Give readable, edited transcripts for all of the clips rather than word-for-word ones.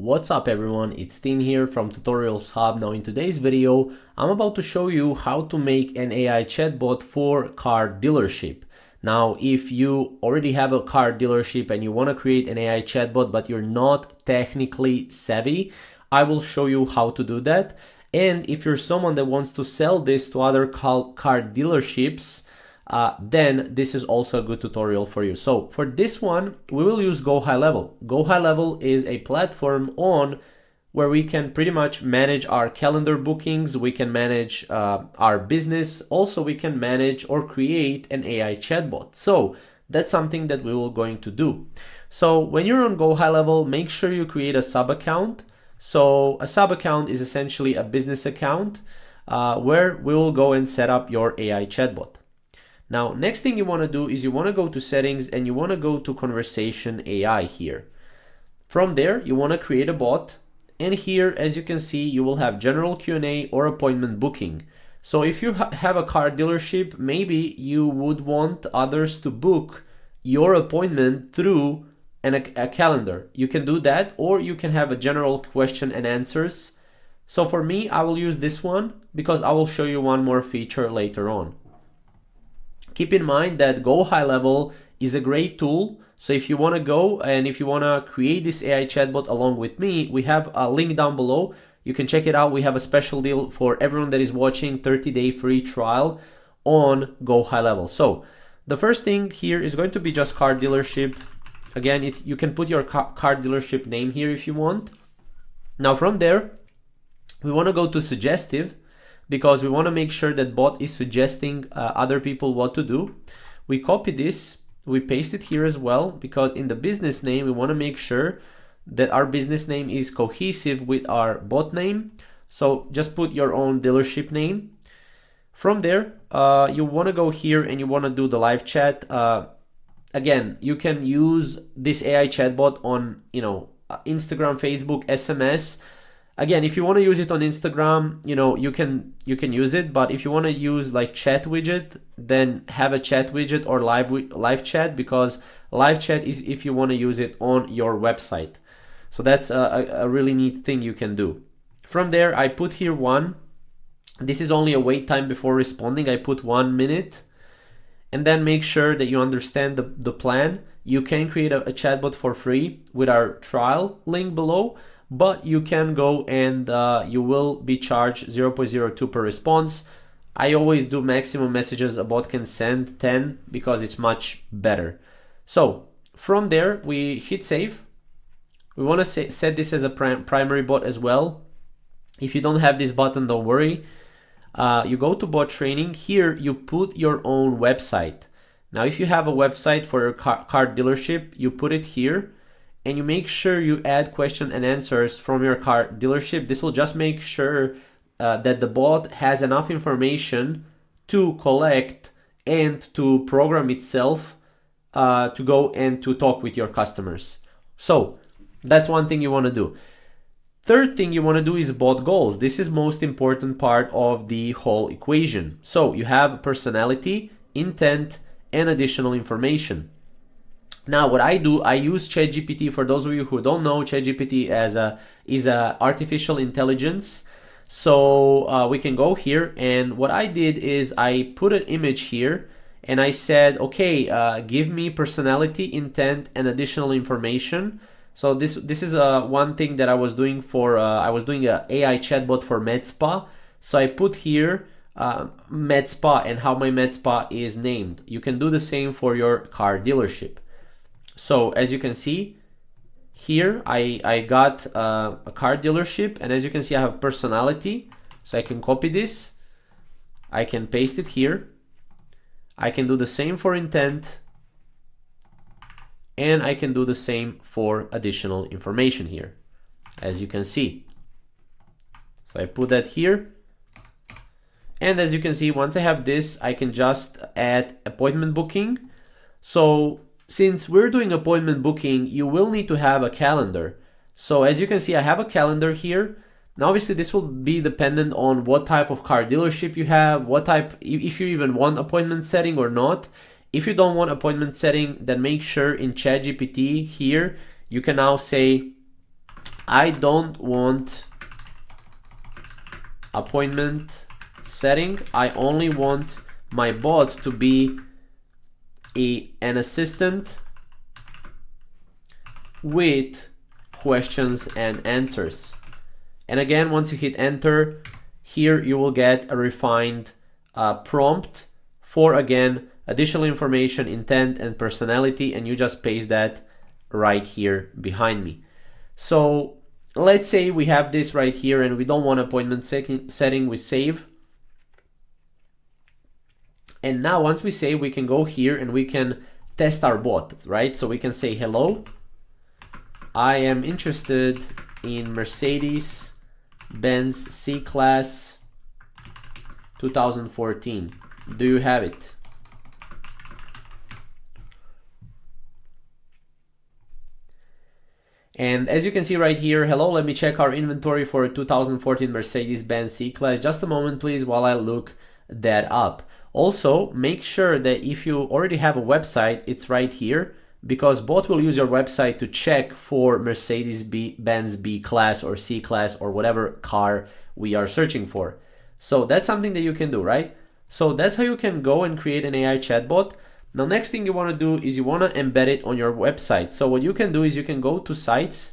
What's up everyone, it's Tin here from Tutorials Hub. Now in today's video, I'm about to show you how to make an AI chatbot for car dealership. Now, if you already have a car dealership and you want to create an AI chatbot, but you're not technically savvy, I will show you how to do that. And if you're someone that wants to sell this to other car dealerships, then this is also a good tutorial for you. So for this one, we will use GoHighLevel. GoHighLevel is a platform where we can pretty much manage our calendar bookings, we can manage our business, also we can manage or create an AI chatbot. So that's something that we will going to do. So when you're on GoHighLevel, make sure you create a sub account. So a sub account is essentially a business account where we will go and set up your AI chatbot. Now, next thing you want to do is you want to go to settings and you want to go to conversation AI here. From there, you want to create a bot. And here, as you can see, you will have general Q&A or appointment booking. So if you have a car dealership, maybe you would want others to book your appointment through a calendar. You can do that, or you can have a general question and answers. So for me, I will use this one because I will show you one more feature later on. Keep in mind that GoHighLevel is a great tool. So if you want to go and if you want to create this AI chatbot along with me, we have a link down below. You can check it out. We have a special deal for everyone that is watching, 30-day free trial on GoHighLevel. So the first thing here is going to be just car dealership. Again, you can put your car dealership name here if you want. Now from there, we want to go to suggestive, because we want to make sure that bot is suggesting other people what to do. We copy this, we paste it here as well, because in the business name, we want to make sure that our business name is cohesive with our bot name. So just put your own dealership name. From there, you want to go here and you want to do the live chat. Again, you can use this AI chatbot on, Instagram, Facebook, SMS. Again, if you want to use it on Instagram, you can use it. But if you want to use like chat widget, then have a chat widget or live chat, because live chat is if you want to use it on your website. So that's a really neat thing you can do. From there, I put here 1. This is only a wait time before responding. I put 1 minute. And then make sure that you understand the plan. You can create a chatbot for free with our trial link below. But you can go and you will be charged 0.02 per response. I always do maximum messages a bot can send 10 because it's much better. So from there, we hit save. We want to set this as a primary bot as well. If you don't have this button, don't worry. You go to bot training. Here you put your own website. Now, if you have a website for your car dealership, you put it here. And you make sure you add question and answers from your car dealership. This will just make sure that the bot has enough information to collect and to program itself to go and to talk with your customers. So that's one thing you want to do. Third thing you want to do is bot goals. This is most important part of the whole equation. So you have personality, intent, and additional information. Now, what I do, I use ChatGPT. For those of you who don't know, ChatGPT is a artificial intelligence. So we can go here, and what I did is I put an image here, and I said, okay, give me personality, intent, and additional information. So this is one thing that I was doing for I was doing an AI chatbot for med spa. So I put here med spa and how my med spa is named. You can do the same for your car dealership. So as you can see here, I got a car dealership, and as you can see, I have personality. So I can copy this, I can paste it here. I can do the same for intent, and I can do the same for additional information here, as you can see. So I put that here. And as you can see, once I have this, I can just add appointment booking. So since we're doing appointment booking, you will need to have a calendar. So as you can see, I have a calendar here. Now, obviously, this will be dependent on what type of car dealership you have, if you even want appointment setting or not. If you don't want appointment setting, then make sure in ChatGPT here, you can now say I don't want appointment setting. I only want my bot to be an assistant with questions and answers. And again, once you hit enter, here you will get a refined prompt for, again, additional information, intent, and personality, and you just paste that right here behind me. So let's say we have this right here and we don't want appointment setting, we save. And now once we save, we can go here and we can test our bot, right? So we can say, hello, I am interested in Mercedes-Benz C-Class 2014. Do you have it? And as you can see right here, hello, let me check our inventory for a 2014 Mercedes-Benz C-Class. Just a moment, please, while I look that up. Also, make sure that if you already have a website, it's right here, because bot will use your website to check for Mercedes-Benz B-Class or C-Class or whatever car we are searching for. So that's something that you can do, right? So that's how you can go and create an AI chatbot. Now, next thing you want to do is you want to embed it on your website. So what you can do is you can go to sites,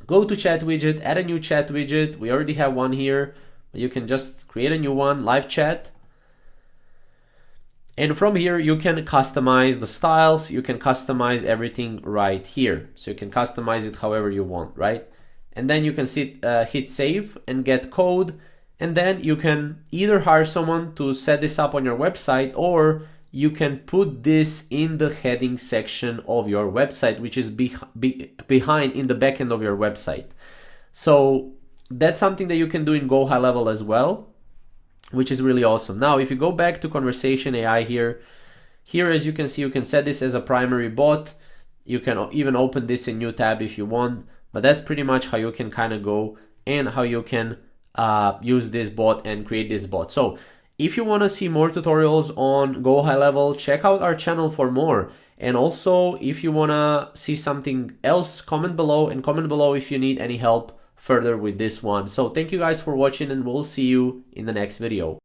go to chat widget, add a new chat widget. We already have one here. You can just create a new one, live chat. And from here, you can customize the styles. You can customize everything right here. So you can customize it however you want, right? And then you can hit save and get code. And then you can either hire someone to set this up on your website, or you can put this in the heading section of your website, which is behind in the backend of your website. So that's something that you can do in GoHighLevel as well, which is really awesome. Now, if you go back to Conversation AI here, as you can see, you can set this as a primary bot. You can even open this in new tab if you want, but that's pretty much how you can kind of go and how you can use this bot and create this bot. So if you want to see more tutorials on GoHighLevel, check out our channel for more. And also, if you want to see something else, comment below, and comment below if you need any help further with this one. So thank you guys for watching, and we'll see you in the next video.